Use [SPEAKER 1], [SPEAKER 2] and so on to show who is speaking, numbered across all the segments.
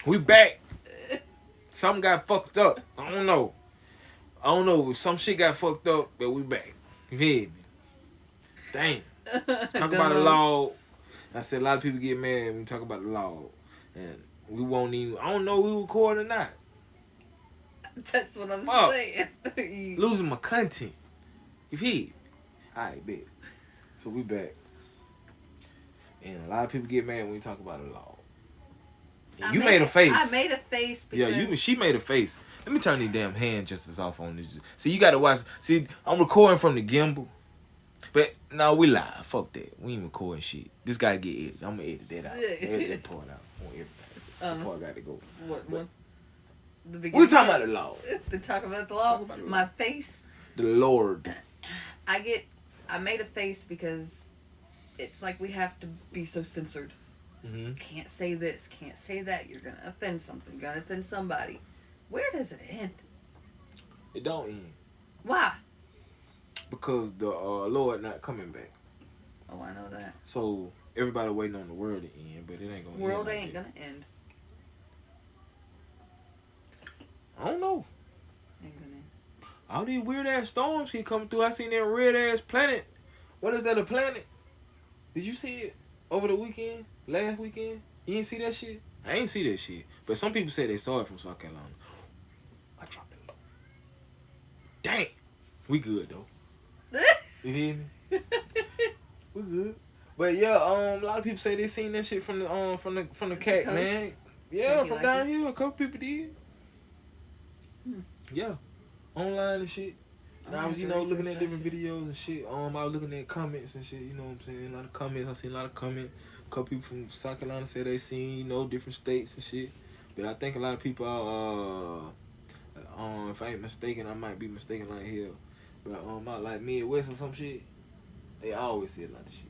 [SPEAKER 1] We back. Something got fucked up. I don't know. Some shit got fucked up, but we back. You hear me? Damn. Talk about the law. I said a lot of people get mad when we talk about the law. And we won't even, I don't know if we record or not.
[SPEAKER 2] That's what I'm saying.
[SPEAKER 1] Losing my content. You hear me? Alright, bet. So we back. And a lot of people get mad when we talk about the law. You made a face.
[SPEAKER 2] I made a face because...
[SPEAKER 1] she made a face. Let me turn these damn hand gestures off on this. See, you gotta watch. See, I'm recording from the gimbal. But no, we live. Fuck that. We ain't recording shit. This gotta get edited. I'm gonna edit that out. Edit that part out. I want everything. That part got to go.
[SPEAKER 2] What? The beginning.
[SPEAKER 1] We talking about the law.
[SPEAKER 2] They talk about the law. My face.
[SPEAKER 1] The Lord.
[SPEAKER 2] I made a face because it's like we have to be so censored. Mm-hmm. Can't say this, can't say that. You're gonna offend something. You're gonna offend somebody. Where does it end?
[SPEAKER 1] It don't end.
[SPEAKER 2] Why?
[SPEAKER 1] Because the Lord not coming back.
[SPEAKER 2] Oh, I know that.
[SPEAKER 1] So everybody waiting on the world to end, but it ain't gonna.
[SPEAKER 2] World ain't gonna end.
[SPEAKER 1] I don't know.
[SPEAKER 2] Ain't gonna end.
[SPEAKER 1] All these weird ass storms keep coming through. I seen that red ass planet. What is that? A planet? Did you see it over the weekend? Last weekend? You didn't see that shit? I ain't see that shit. But some people said they saw it from South Carolina. I dropped it. Dang. We good though. You hear me? We good. But yeah, a lot of people say they seen that shit from the cat, man. Yeah, from down here. A couple people did. Yeah. Online and shit. And I was, looking at different videos and shit. I was looking at comments and shit, you know what I'm saying? A lot of comments. I seen a lot of comments. A couple people from South Carolina said they seen, different states and shit. But I think a lot of people if I ain't mistaken, I might be mistaken like hell. But out like Midwest or some shit, they always say a lot of shit.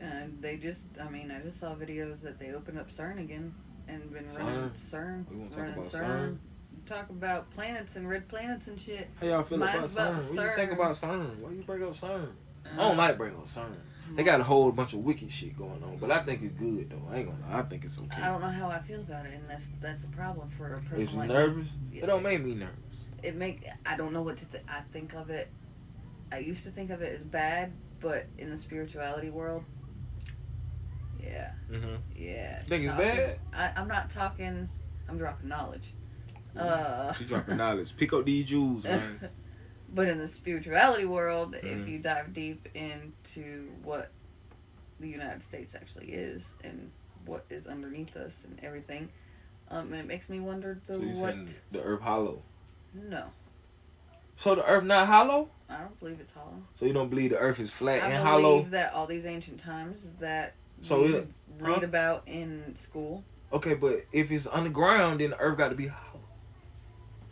[SPEAKER 2] I just saw videos that they opened up CERN again and been running CERN.
[SPEAKER 1] We want to talk about CERN.
[SPEAKER 2] Talk about planets and red planets and shit.
[SPEAKER 1] How y'all feel about CERN? What do you think about CERN? Why you bring up CERN? I don't like bringing up CERN. They got a whole bunch of wicked shit going on, but I think it's good though. I ain't gonna lie. I think it's okay.
[SPEAKER 2] I don't know how I feel about it, and that's the problem for a person.
[SPEAKER 1] It's
[SPEAKER 2] like
[SPEAKER 1] nervous.
[SPEAKER 2] Me.
[SPEAKER 1] It don't make me nervous.
[SPEAKER 2] I don't know what to think. I think of it. I used to think of it as bad, but in the spirituality world, yeah, yeah.
[SPEAKER 1] Think it's bad?
[SPEAKER 2] I'm not talking. I'm dropping knowledge.
[SPEAKER 1] She dropping knowledge. Pick up these jewels, man.
[SPEAKER 2] But in the spirituality world, if you dive deep into what the United States actually is and what is underneath us and everything, it makes me wonder
[SPEAKER 1] the Earth hollow?
[SPEAKER 2] No.
[SPEAKER 1] So the Earth not hollow?
[SPEAKER 2] I don't believe it's hollow.
[SPEAKER 1] So you don't believe the Earth is flat and
[SPEAKER 2] hollow? I
[SPEAKER 1] hollow?
[SPEAKER 2] believe that all these ancient times that we read about in school.
[SPEAKER 1] Okay, but if it's underground, then the Earth got to be hollow.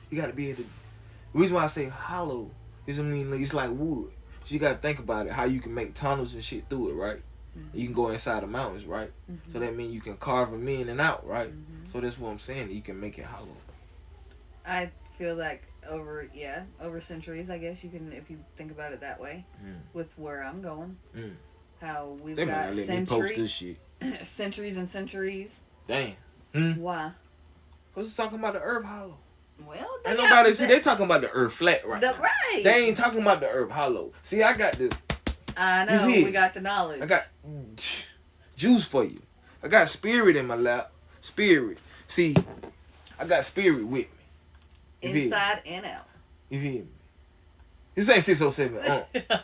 [SPEAKER 1] You got to be able to... The reason why I say hollow is it's like wood. So you got to think about it, how you can make tunnels and shit through it, right? Mm-hmm. You can go inside the mountains, right? Mm-hmm. So that means you can carve them in and out, right? Mm-hmm. So that's what I'm saying. You can make it hollow.
[SPEAKER 2] I feel like over centuries, I guess you can, if you think about it that way, with where I'm going, how we've got centuries and centuries.
[SPEAKER 1] Damn.
[SPEAKER 2] Why?
[SPEAKER 1] Because we're talking about the Earth hollow.
[SPEAKER 2] Well,
[SPEAKER 1] and nobody see they talking about the Earth flat right now.
[SPEAKER 2] Right.
[SPEAKER 1] They ain't talking about the Earth hollow. See, I got the.
[SPEAKER 2] I know we got the knowledge.
[SPEAKER 1] I got juice for you. I got spirit in my lap. Spirit. See, I got spirit with me.
[SPEAKER 2] Inside and out.
[SPEAKER 1] You feel me? This ain't 607.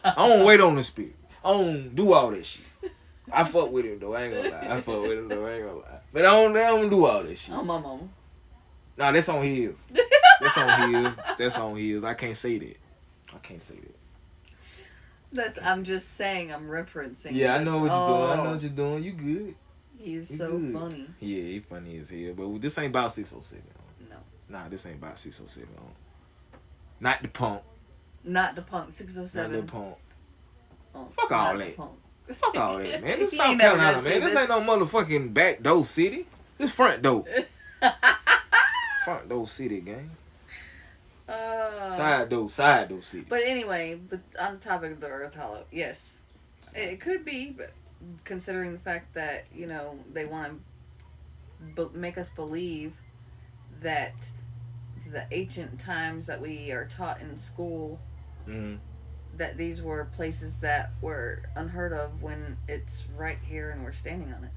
[SPEAKER 1] I don't wait on the spirit. I don't do all that shit. I fuck with him though. I ain't gonna lie. But I don't do all that shit.
[SPEAKER 2] Oh, my mama.
[SPEAKER 1] Nah, that's on his. That's on his. I can't say that.
[SPEAKER 2] I'm just saying. I'm referencing.
[SPEAKER 1] Yeah, I know what you're doing. I know what you're doing. You good.
[SPEAKER 2] He's so good. Funny.
[SPEAKER 1] Yeah, he funny as hell. But this ain't about 607.
[SPEAKER 2] No.
[SPEAKER 1] Nah, this ain't about 607. Not the punk.
[SPEAKER 2] Not the punk. 607.
[SPEAKER 1] Not the punk.
[SPEAKER 2] Oh,
[SPEAKER 1] fuck all that. Fuck all that, man. This is South Carolina, man. This ain't no motherfucking back door city. This front door. Front door city, gang. Side door city.
[SPEAKER 2] But anyway, on the topic of the Earth hollow, yes, it could be, but considering the fact that they want to make us believe that the ancient times that we are taught in school,
[SPEAKER 1] Mm-hmm.
[SPEAKER 2] that these were places that were unheard of when it's right here and we're standing on it.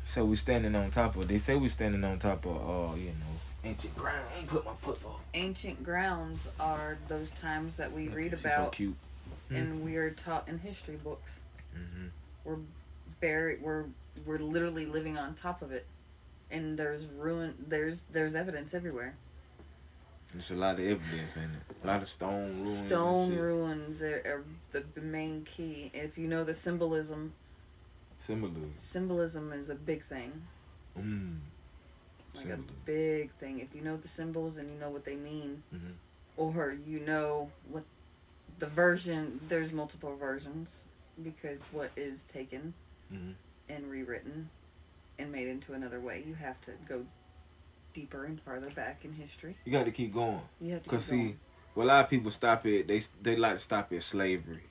[SPEAKER 1] So we standing on top of. They say we standing on top of. Ancient ground. Put my foot on.
[SPEAKER 2] Ancient grounds are those times that we read
[SPEAKER 1] She's
[SPEAKER 2] about,
[SPEAKER 1] so cute.
[SPEAKER 2] and we are taught in history books.
[SPEAKER 1] Mm-hmm.
[SPEAKER 2] We're buried. We're literally living on top of it, and there's ruin. There's evidence everywhere.
[SPEAKER 1] There's a lot of evidence in it. A lot of stone ruins.
[SPEAKER 2] Stone ruins are the main key. If you know the symbolism. Symbolism is a big thing. Like a big thing. If you know the symbols and you know what they mean, or you know what the version, there's multiple versions, because what is taken and rewritten and made into another way, you have to go deeper and farther back in history.
[SPEAKER 1] You got to keep going.
[SPEAKER 2] You have to.
[SPEAKER 1] Because see, well, a lot of people stop at they like to stop at slavery,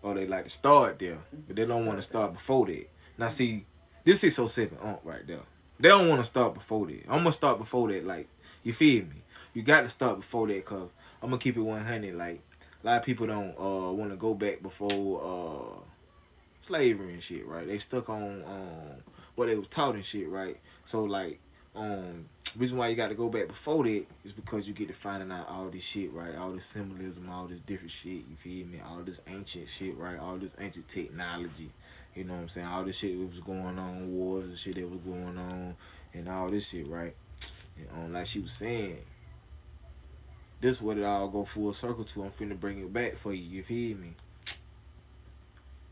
[SPEAKER 1] or they like to start there, but they don't want to start before that. Now see, this is so seven right there. They don't want to start before that. I'm gonna start before that. Like, you feel me? You got to start before that, cause I'm gonna keep it 100. Like, a lot of people don't want to go back before slavery and shit, right? They stuck on what they was taught and shit, right? So like, reason why you got to go back before that is because you get to finding out all this shit, right? All this symbolism, all this different shit. You feel me? All this ancient shit, right? All this ancient technology. You know what I'm saying? All this shit that was going on, wars and shit that was going on, and all this shit, right? And like she was saying, this is what it all go full circle to. I'm finna bring it back for you. You feel me?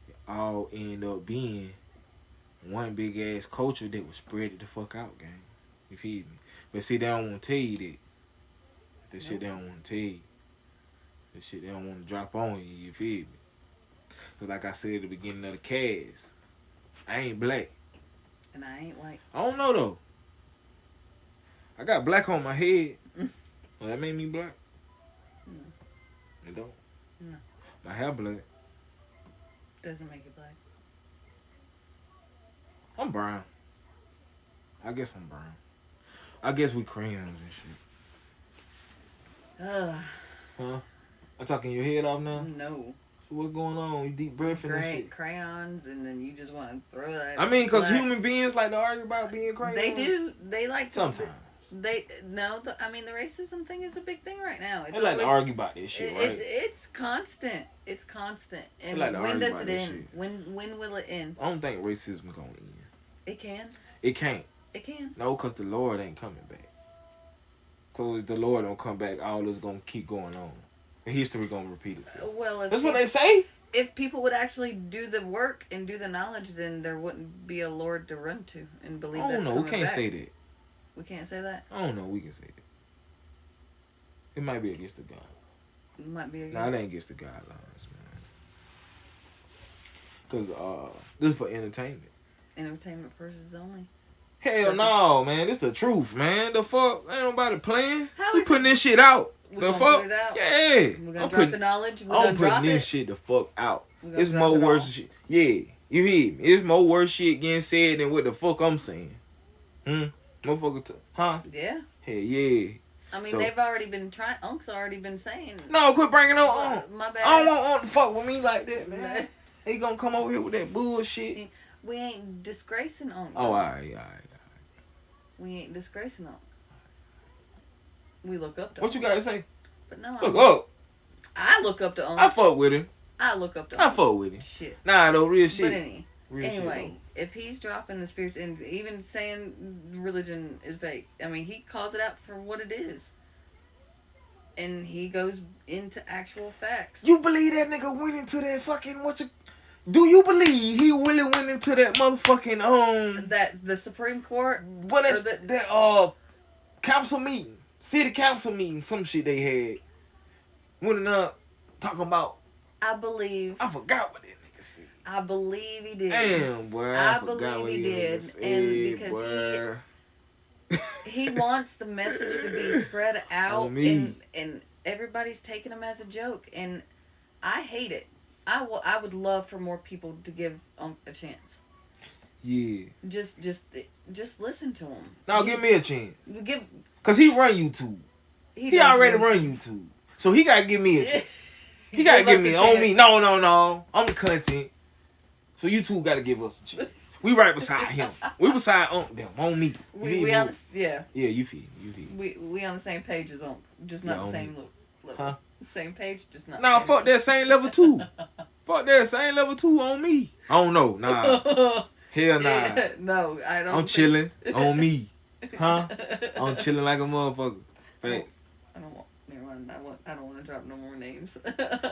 [SPEAKER 1] It all end up being one big ass culture that was spread the fuck out, gang. You feel me? But see, they don't want to tell you that. That shit they don't want to tell you. That shit they don't want to drop on you. You feel me? Cause like I said at the beginning of the cast, I ain't black.
[SPEAKER 2] And I ain't white.
[SPEAKER 1] I don't know though. I got black on my head. Well, that made me black? No. It don't?
[SPEAKER 2] No.
[SPEAKER 1] My hair black.
[SPEAKER 2] Doesn't make it black.
[SPEAKER 1] I'm brown. I guess I'm brown. I guess we crayons and shit. Huh? I'm talking your head off now?
[SPEAKER 2] No.
[SPEAKER 1] What's going on? You deep breathing and shit.
[SPEAKER 2] Crayons, and then you just want to throw that.
[SPEAKER 1] I mean, because human beings like to argue about being crayons.
[SPEAKER 2] They do. They like to.
[SPEAKER 1] Sometimes.
[SPEAKER 2] The racism thing is a big thing right now.
[SPEAKER 1] They like to argue about this shit, right?
[SPEAKER 2] It's constant. It's constant. And
[SPEAKER 1] like
[SPEAKER 2] when does it end? When will it end?
[SPEAKER 1] I don't think racism gonna end.
[SPEAKER 2] It can.
[SPEAKER 1] It can't.
[SPEAKER 2] It can.
[SPEAKER 1] No, because the Lord ain't coming back. Because if the Lord don't come back, all this gonna keep going on. And history gonna repeat itself.
[SPEAKER 2] Well,
[SPEAKER 1] that's what they say.
[SPEAKER 2] If people would actually do the work and do the knowledge, then there wouldn't be a Lord to run to and believe that's coming back. I don't know. We can't say that. We can't say that?
[SPEAKER 1] I don't know. We can say that. It might be against the God.
[SPEAKER 2] It might be against.
[SPEAKER 1] Nah, it ain't against the guidelines, man. Because this is for entertainment.
[SPEAKER 2] Entertainment purposes only.
[SPEAKER 1] Hell no, man. This the truth, man. The fuck? Ain't nobody playing. We putting this shit out.
[SPEAKER 2] The fuck? Put it out.
[SPEAKER 1] Yeah.
[SPEAKER 2] We're gonna drop the knowledge.
[SPEAKER 1] I'm putting this shit the fuck out. It's more worse shit. Yeah. You hear me? It's more worse shit getting said than what the fuck I'm saying. Motherfucker, huh?
[SPEAKER 2] Yeah.
[SPEAKER 1] Hell yeah.
[SPEAKER 2] I mean, they've already been trying. Unc's already been saying.
[SPEAKER 1] No, quit bringing on Unc.
[SPEAKER 2] My bad.
[SPEAKER 1] I don't want Unc to fuck with me like that, man. He gonna come over here with that bullshit.
[SPEAKER 2] We ain't disgracing Unc.
[SPEAKER 1] Oh, all right.
[SPEAKER 2] We ain't disgracing Unc. We look up to
[SPEAKER 1] What
[SPEAKER 2] Unc.
[SPEAKER 1] You gotta say?
[SPEAKER 2] But no,
[SPEAKER 1] look up.
[SPEAKER 2] I look up to Unc.
[SPEAKER 1] I fuck with him.
[SPEAKER 2] I look up to
[SPEAKER 1] I
[SPEAKER 2] Unc.
[SPEAKER 1] fuck with him.
[SPEAKER 2] Shit.
[SPEAKER 1] Nah, though, real shit.
[SPEAKER 2] But anyway, if he's dropping the spirits and even saying religion is fake, I mean, he calls it out for what it is. And he goes into actual facts.
[SPEAKER 1] You believe that nigga went into that fucking do you believe he really went into that motherfucking
[SPEAKER 2] that the Supreme Court?
[SPEAKER 1] What is that council meeting, city council meeting, some shit they had. Went up talking about.
[SPEAKER 2] I believe.
[SPEAKER 1] I forgot what that nigga said.
[SPEAKER 2] I believe he did.
[SPEAKER 1] Damn, boy. I
[SPEAKER 2] believe he did, and because he wants the message to be spread out, and everybody's taking him as a joke, and I hate it. I would love for more people to give Unc a chance.
[SPEAKER 1] Yeah.
[SPEAKER 2] Just listen to him.
[SPEAKER 1] Now give me a chance.
[SPEAKER 2] Give.
[SPEAKER 1] Cause he run YouTube. He already run YouTube. So he gotta give me a chance. He gotta give me on me. No. I'm the content. So YouTube gotta give us a chance. We right beside him. We beside them on me.
[SPEAKER 2] We on the, yeah.
[SPEAKER 1] Yeah, you feel me.
[SPEAKER 2] We on the same page as just not the same level.
[SPEAKER 1] Huh?
[SPEAKER 2] Same page, just not.
[SPEAKER 1] Nah, fuck that same level too. Fuck that same level 2 on me. I don't know. Nah. Hell nah.
[SPEAKER 2] No, I don't.
[SPEAKER 1] I'm chilling on me. Huh? I'm chilling like a motherfucker. Thanks.
[SPEAKER 2] I don't want. Never mind. I don't want to drop no more names.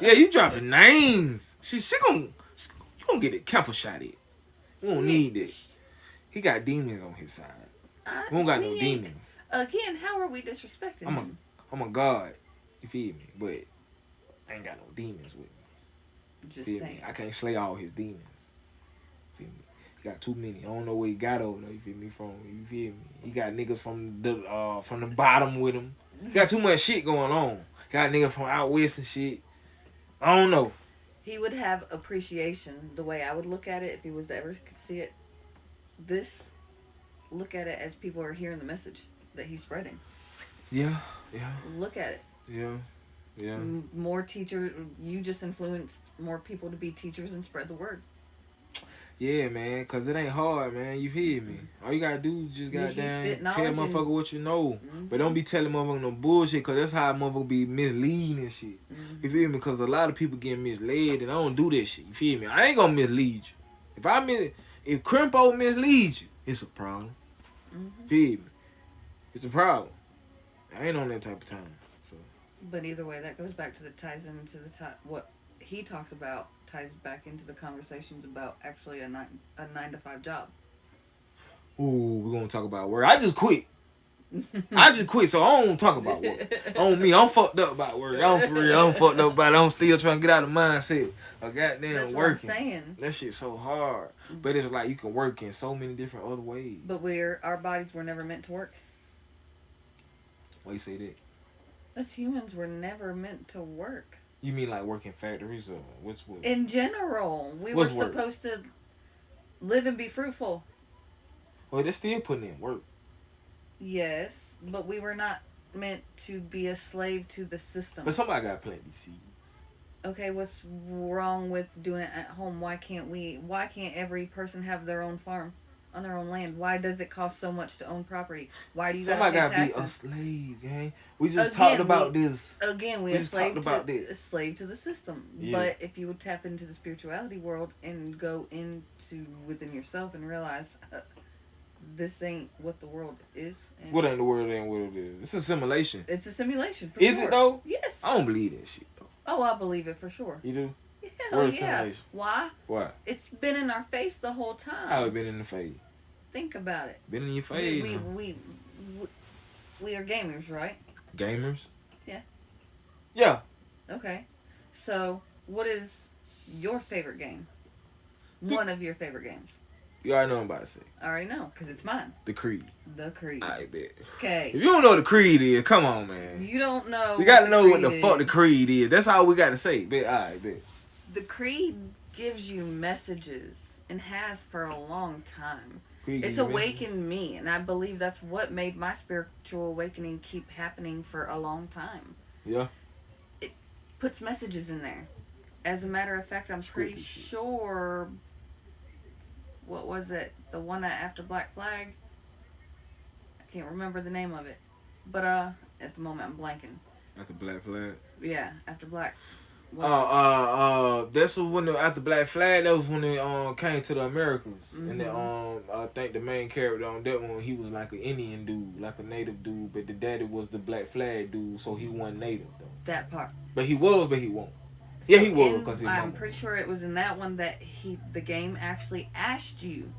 [SPEAKER 1] Yeah, you dropping names. She gonna you gonna get it Krimpo shot at. We don't need this. He got demons on his side. We don't got no demons.
[SPEAKER 2] Again, how are we disrespecting him?
[SPEAKER 1] I'm a god. You feel me? But I ain't got no demons with me.
[SPEAKER 2] Just
[SPEAKER 1] Feel
[SPEAKER 2] saying.
[SPEAKER 1] me? I can't slay all his demons. Feel me? He got too many. I don't know where he got over there. You feel me? You feel me? He got niggas from the bottom with him. He got too much shit going on. He got niggas from out west and shit. I don't know.
[SPEAKER 2] He would have appreciation. The way I would look at it, if he was to ever could see it, look at it as people are hearing the message that he's spreading.
[SPEAKER 1] Yeah.
[SPEAKER 2] Look at it.
[SPEAKER 1] Yeah.
[SPEAKER 2] More teachers. You just influenced more people to be teachers and spread the word.
[SPEAKER 1] Yeah, man, cause it ain't hard, man. You feel me? All you gotta do is just goddamn tell motherfucker what you know, but don't be telling motherfucker no bullshit, cause that's how motherfucker be misleading and shit. You feel me? Cause a lot of people get misled, and I don't do that shit. You feel me? I ain't gonna mislead you. If Krimpo misleads you, it's a problem. Feel me? It's a problem. I ain't on that type of time. So.
[SPEAKER 2] But either way, that goes back to ties into what he talks about. Ties back into the conversations about actually a 9 to 5 job.
[SPEAKER 1] Ooh, we're gonna talk about work. I just quit, so I don't talk about work. On me, I'm fucked up about work. I'm for real. I'm fucked up about it. I'm still trying to get out of the mindset of goddamn
[SPEAKER 2] That's
[SPEAKER 1] working.
[SPEAKER 2] What I'm saying.
[SPEAKER 1] That shit's so hard. But it's like you can work in so many different other ways.
[SPEAKER 2] But our bodies were never meant to work.
[SPEAKER 1] Why you say that?
[SPEAKER 2] Us humans were never meant to work.
[SPEAKER 1] You mean like work in factories or what's what?
[SPEAKER 2] In general, we were supposed to live and be fruitful.
[SPEAKER 1] Well, they're still putting in work.
[SPEAKER 2] Yes, but we were not meant to be a slave to the system.
[SPEAKER 1] But somebody got to plant these seeds.
[SPEAKER 2] Okay, what's wrong with doing it at home? Why can't every person have their own farm on their own land? Why does it cost so much to own property? Why do you
[SPEAKER 1] somebody
[SPEAKER 2] gotta pay
[SPEAKER 1] be
[SPEAKER 2] taxes?
[SPEAKER 1] a slave, gang? We just talked about this.
[SPEAKER 2] Again, we a slave to the system. Yeah. But if you would tap into the spirituality world and go into within yourself and realize this ain't what the world is.
[SPEAKER 1] What ain't the world ain't what it is. It's a simulation.
[SPEAKER 2] It's a simulation.
[SPEAKER 1] Is it though?
[SPEAKER 2] Yes.
[SPEAKER 1] I don't believe that shit though.
[SPEAKER 2] Oh, I believe it for sure.
[SPEAKER 1] You do?
[SPEAKER 2] Hell yeah. Why?
[SPEAKER 1] Why?
[SPEAKER 2] It's been in our face the whole time.
[SPEAKER 1] How it been in the face?
[SPEAKER 2] Think about it.
[SPEAKER 1] Been in your face.
[SPEAKER 2] We are gamers, right?
[SPEAKER 1] Gamers?
[SPEAKER 2] Yeah.
[SPEAKER 1] Yeah.
[SPEAKER 2] Okay. So, what is your favorite game? One of your favorite games.
[SPEAKER 1] You already know what I'm about to say.
[SPEAKER 2] I already know, because it's mine.
[SPEAKER 1] The Creed.
[SPEAKER 2] The Creed.
[SPEAKER 1] I bet.
[SPEAKER 2] Okay.
[SPEAKER 1] If you don't know what the Creed is, come on, man.
[SPEAKER 2] You don't know.
[SPEAKER 1] You got to know what the fuck the Creed is. That's all we got to say. Bet. All right, bet.
[SPEAKER 2] The Creed gives you messages and has for a long time. It's awakened me, and I believe that's what made my spiritual awakening keep happening for a long time.
[SPEAKER 1] Yeah.
[SPEAKER 2] It puts messages in there. As a matter of fact, I'm pretty sure. What was it? The one that after Black Flag? I can't remember the name of it. But at the moment I'm blanking. After
[SPEAKER 1] Black Flag?
[SPEAKER 2] Yeah, after Black.
[SPEAKER 1] That's when after Black Flag, that was when they came to the Americas. And then I think the main character on that one, he was like an Indian dude, like a native dude, but the daddy was the Black Flag dude, so he wasn't native though.
[SPEAKER 2] That part.
[SPEAKER 1] But he was, but he won't. So yeah, he was because
[SPEAKER 2] I'm pretty sure it was in that one that the game actually asked you,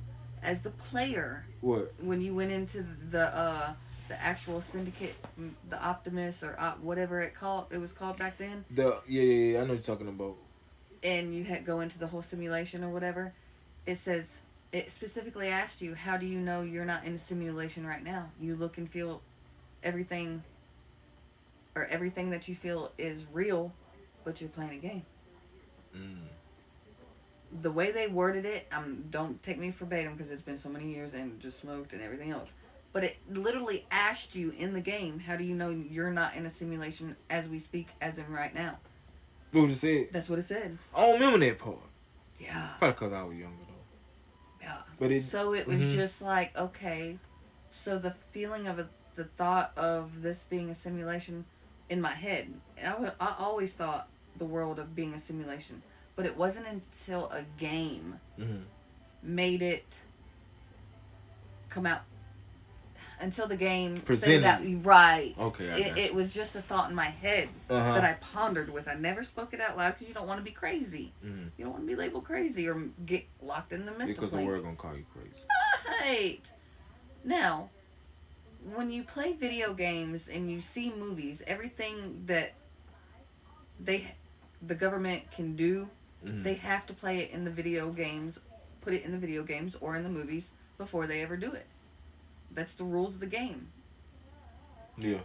[SPEAKER 2] as the player,
[SPEAKER 1] what
[SPEAKER 2] when you went into the actual syndicate, the Optimus or whatever it was called back then.
[SPEAKER 1] Yeah, I know what you're talking about.
[SPEAKER 2] And you had go into the whole simulation or whatever. It specifically asked you, how do you know you're not in a simulation right now? You look and feel everything that you feel is real, but you're playing a game. the way they worded it, don't take me verbatim because it's been so many years and just smoked and everything else. But it literally asked you in the game, how do you know you're not in a simulation as we speak, as in right now?
[SPEAKER 1] What it said?
[SPEAKER 2] That's what it said.
[SPEAKER 1] I don't remember that part.
[SPEAKER 2] Yeah.
[SPEAKER 1] Probably because I was younger, though.
[SPEAKER 2] Yeah.
[SPEAKER 1] But
[SPEAKER 2] so it was just like, okay, so the feeling of the thought of this being a simulation in my head, I always thought the world of being a simulation. But it wasn't until a game made it come out. Until the game
[SPEAKER 1] presented
[SPEAKER 2] said that, right.
[SPEAKER 1] Okay,
[SPEAKER 2] it was just a thought in my head that I pondered with. I never spoke it out loud because you don't want to be crazy. You don't want to be labeled crazy or get locked in the mental
[SPEAKER 1] because
[SPEAKER 2] plane.
[SPEAKER 1] the word gonna call you crazy.
[SPEAKER 2] Right. Now, when you play video games and you see movies, everything that the government can do, they have to play it in the video games, put it in the video games or in the movies before they ever do it. That's the rules of the game.
[SPEAKER 1] Yeah.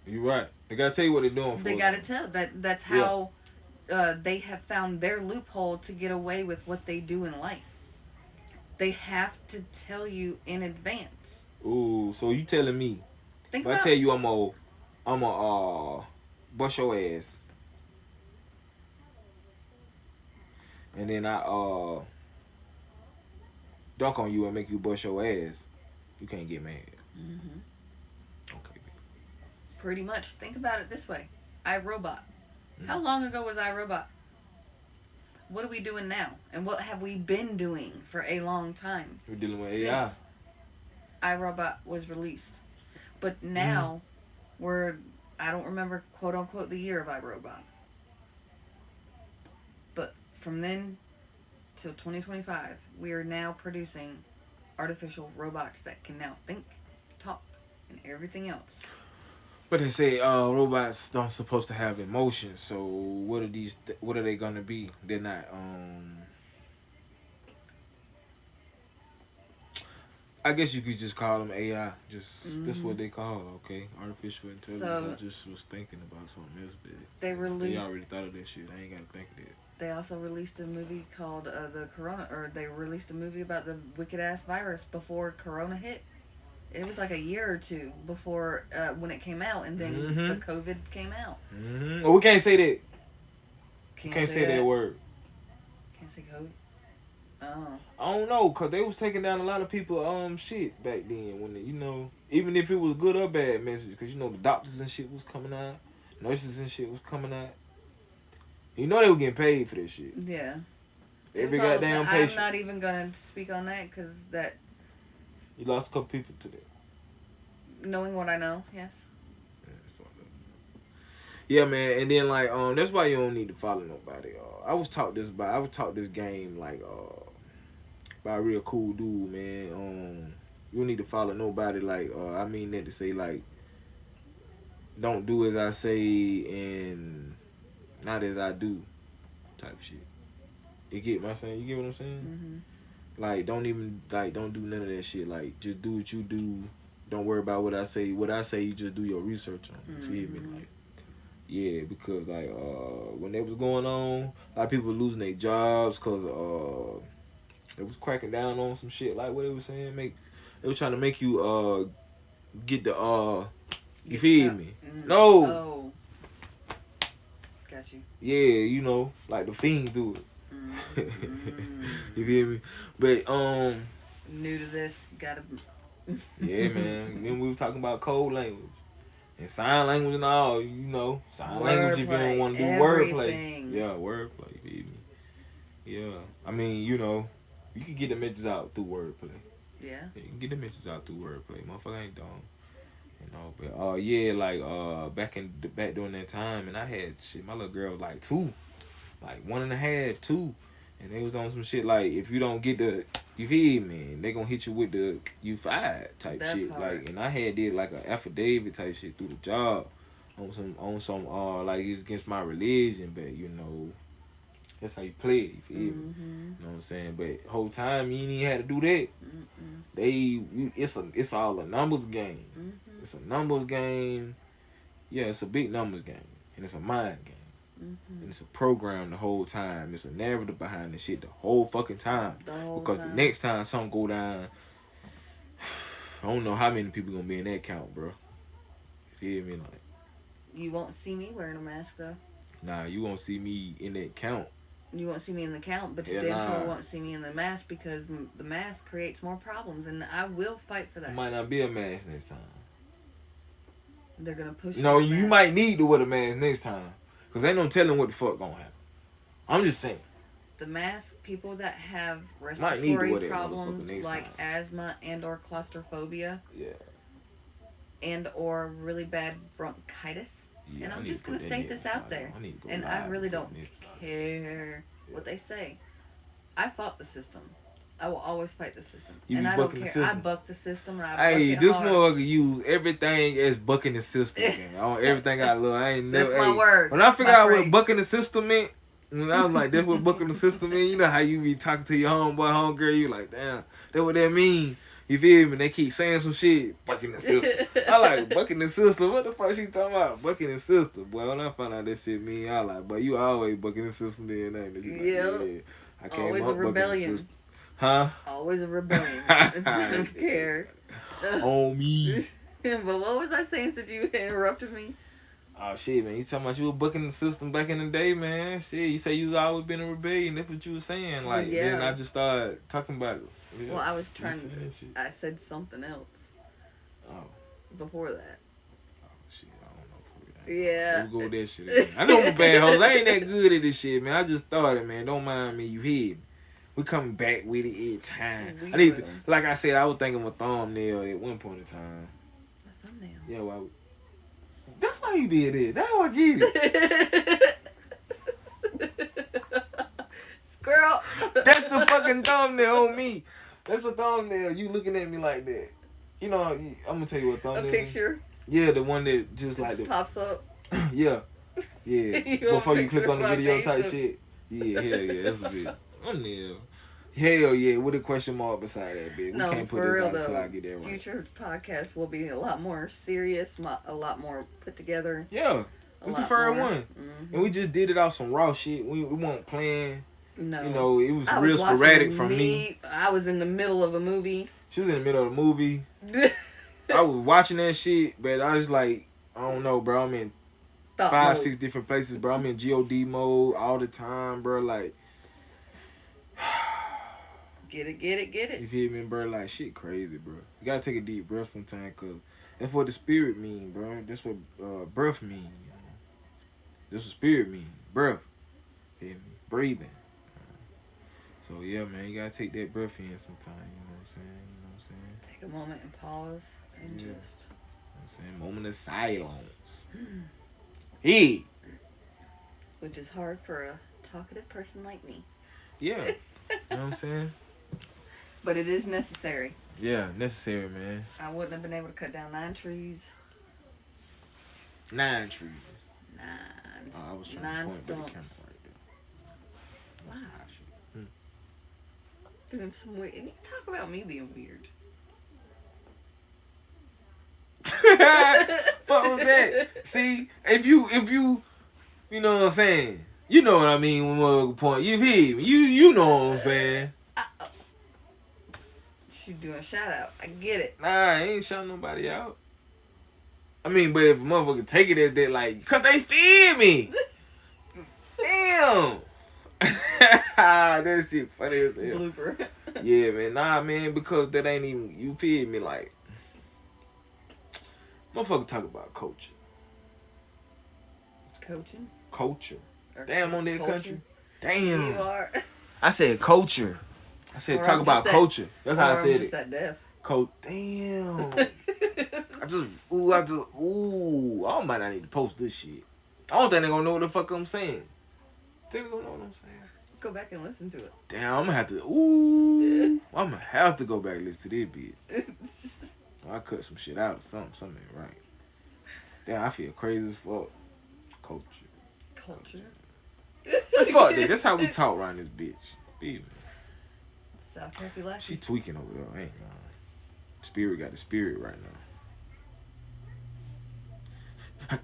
[SPEAKER 1] You're right. They gotta tell you what they're doing for.
[SPEAKER 2] They gotta tell. That's how they have found their loophole to get away with what they do in life. They have to tell you in advance.
[SPEAKER 1] Ooh, so you telling me
[SPEAKER 2] Think
[SPEAKER 1] if I tell you I'm a bust your ass. And then I dunk on you and make you bust your ass. You can't get mad. Okay.
[SPEAKER 2] Pretty much. Think about it this way. iRobot. How long ago was iRobot? What are we doing now? And what have we been doing for a long time?
[SPEAKER 1] We're dealing with AI.
[SPEAKER 2] Since iRobot was released. But now, I don't remember, quote unquote, the year of iRobot. But from then till 2025, we are now producing artificial robots that can now think, talk, and everything else.
[SPEAKER 1] But they say robots don't supposed to have emotions. So what are these? What are they gonna be? They're not. I guess you could just call them AI. Just that's what they call it, okay? Artificial intelligence. I just was thinking about something else, but they already thought of that shit. I ain't gotta think of that.
[SPEAKER 2] They also released a movie called the Corona, or they released a movie about the wicked ass virus before Corona hit. It was like a year or two before when it came out, and then the COVID came out.
[SPEAKER 1] Well, we can't say that. Can't say that word.
[SPEAKER 2] Can't say COVID. Oh.
[SPEAKER 1] I don't know, cause they was taking down a lot of people shit back then when even if it was good or bad message, cause the doctors and shit was coming out, nurses and shit was coming out. They were getting paid for this shit.
[SPEAKER 2] Yeah.
[SPEAKER 1] Every goddamn patient.
[SPEAKER 2] I'm not even gonna speak on that because that.
[SPEAKER 1] You lost a couple people to that.
[SPEAKER 2] Knowing what I know, yes.
[SPEAKER 1] Yeah, man, and then that's why you don't need to follow nobody. I was taught this game by a real cool dude, man. You don't need to follow nobody. I mean that to say don't do as I say and not as I do, type shit. You get what I'm saying? You get what I'm saying? Don't do none of that shit. Just do what you do. Don't worry about what I say. What I say, you just do your research on. You feel me? Yeah, because when that was going on, a lot of people were losing their jobs because it was cracking down on some shit. Like what they was saying, they were trying to make you get the you feel me? No.
[SPEAKER 2] Oh. Got you.
[SPEAKER 1] Yeah, like the fiends do it. You feel me? But
[SPEAKER 2] new to this, gotta.
[SPEAKER 1] Yeah, man. Then we were talking about code language and sign language and all. Sign language if you don't want to do wordplay. Yeah, wordplay. You feel me? Yeah. I mean, you can get the messages out through wordplay.
[SPEAKER 2] Yeah.
[SPEAKER 1] You can get the messages out through wordplay. Motherfucker ain't dumb. But yeah, back during that time, and I had shit. My little girl was 2, 1.5, 2, and they was on some shit if you don't get the, you feel me, they gonna hit you with the you fired type that shit. Part. And I had did an affidavit type shit through the job on some it's against my religion, but that's how you play it. You feel me? You know what I'm saying? But whole time you ain't even had to do that. It's all a numbers game. It's a numbers game. Yeah, it's a big numbers game. And it's a mind game. And it's a program the whole time. It's a narrative behind the shit the whole fucking time. Because the next time something go down, I don't know how many people gonna be in that count, bro. You feel me? Like,
[SPEAKER 2] you won't see me wearing a mask though.
[SPEAKER 1] Nah, you won't see me in that count.
[SPEAKER 2] You won't see me in the count, but you damn sure won't see me in the mask because the mask creates more problems, and I will fight for that.
[SPEAKER 1] It might not be a mask next time.
[SPEAKER 2] They're gonna push.
[SPEAKER 1] No, you might need to wear the mask next time, cause ain't no telling what the fuck gonna happen. I'm just saying.
[SPEAKER 2] The mask, people that have respiratory problems like asthma and or claustrophobia, and or really bad bronchitis. Yeah, and I'm just gonna state this out there, and I really don't care what they say. I fought the system. I will always fight the system. And I don't care. I buck the system. And
[SPEAKER 1] hey, this motherfucker use everything as bucking the system. Everything I love. I ain't never.
[SPEAKER 2] That's my word.
[SPEAKER 1] When I figured out what bucking the system meant, when I was like, that's what bucking the system mean. You know how you be talking to your homeboy, homegirl, you like, damn, that's what that mean. You feel me? They keep saying some shit, bucking the system. I like bucking the system. What the fuck she talking about? Bucking the system. Boy, when I found out that shit mean, I like, but you always bucking the system then, ain't it? Yeah. I can't
[SPEAKER 2] always a rebellion.
[SPEAKER 1] Huh?
[SPEAKER 2] Always a rebellion. I don't care.
[SPEAKER 1] On me.
[SPEAKER 2] But what was I saying since you interrupted me?
[SPEAKER 1] Oh shit, man! You talking about you were bucking the system back in the day, man? Shit, you say you was always been in rebellion. That's what you were saying. Like, then I just started talking about it.
[SPEAKER 2] Well, I was trying. I said something else.
[SPEAKER 1] Oh.
[SPEAKER 2] Before that.
[SPEAKER 1] Oh shit! I don't know.
[SPEAKER 2] Yeah.
[SPEAKER 1] We'll go with that shit again. I know I'm bad hoes. I ain't that good at this shit, man. I just started, man. Don't mind me. You hear me? We coming back with it every time. I need to, like I said, I was thinking of a thumbnail at one point in time.
[SPEAKER 2] A thumbnail?
[SPEAKER 1] Yeah, well, that's why you did it. That's how I get it.
[SPEAKER 2] Squirrel.
[SPEAKER 1] That's the fucking thumbnail on me. That's the thumbnail. You looking at me like that. You know, I'm gonna tell you what thumbnail.
[SPEAKER 2] A picture.
[SPEAKER 1] Yeah, the one that just like
[SPEAKER 2] the pops up.
[SPEAKER 1] Yeah. Before you click on the video type shit. Yeah, hell yeah, that's a video. Thumbnail. Hell yeah, with a question mark beside that bitch. We can't put this out until I get that right.
[SPEAKER 2] Future podcasts will be a lot more serious, a lot more put together.
[SPEAKER 1] Yeah, it's the first one. Mm-hmm. And we just did it off some raw shit. We weren't playing.
[SPEAKER 2] No.
[SPEAKER 1] You know, it was real sporadic from me.
[SPEAKER 2] I was in the middle of a movie.
[SPEAKER 1] She was in the middle of the movie. I was watching that shit, but I was like, I don't know, bro. I'm in 5-6 different places, bro. I'm in God mode all the time, bro. Like,
[SPEAKER 2] get it.
[SPEAKER 1] You feel me, bro? Like, shit crazy, bro. You gotta take a deep breath sometimes, cause that's what the spirit mean, bro. That's what breath mean. You know? That's what spirit mean. Breath. Feel me? Breathing. So yeah, man, you gotta take that breath in sometime. You know what I'm saying?
[SPEAKER 2] Take a moment and pause and just.
[SPEAKER 1] You know what I'm saying? Moment of silence. Hey.
[SPEAKER 2] Which is hard for a talkative person like me.
[SPEAKER 1] Yeah. You know what I'm saying?
[SPEAKER 2] But it is necessary.
[SPEAKER 1] Yeah, necessary, man.
[SPEAKER 2] I wouldn't have been able to cut down 9 trees.
[SPEAKER 1] 9 trees.
[SPEAKER 2] 9.
[SPEAKER 1] Oh, I was trying
[SPEAKER 2] 9
[SPEAKER 1] to point the camera
[SPEAKER 2] stumps.
[SPEAKER 1] right there.
[SPEAKER 2] Wow. Doing some weird. And you talk about me being weird.
[SPEAKER 1] Fuck was that? See, if you know what I'm saying. You know what I mean when we point. You hear me? You know what I'm saying.
[SPEAKER 2] She doing a shout out. I get it.
[SPEAKER 1] Nah, I ain't shouting nobody out. I mean, but if a motherfucker take it as that, like, cause they feed me. Damn. That shit funny as hell.
[SPEAKER 2] Blooper.
[SPEAKER 1] Yeah, man. Nah, man, because that ain't even, you feel me, like, motherfucker talk about culture.
[SPEAKER 2] Coaching?
[SPEAKER 1] Culture. Damn, on that
[SPEAKER 2] culture?
[SPEAKER 1] country. Damn.
[SPEAKER 2] You are.
[SPEAKER 1] I said culture. I said
[SPEAKER 2] or
[SPEAKER 1] talk about culture. That's how I said
[SPEAKER 2] just that deaf.
[SPEAKER 1] Damn. I might not need to post this shit. I don't think they're gonna know what the fuck I'm saying. Think they're gonna know what I'm saying?
[SPEAKER 2] Go back and listen to it.
[SPEAKER 1] Damn, I'm gonna have to. I'm gonna have to go back and listen to this bitch. I cut some shit out or something. Something ain't right. Damn, I feel crazy as fuck. Culture. Fuck that. That's how we talk around this bitch. Be man.
[SPEAKER 2] South Happy Life.
[SPEAKER 1] She tweaking over there. Ain't lying. Spirit got the spirit right now.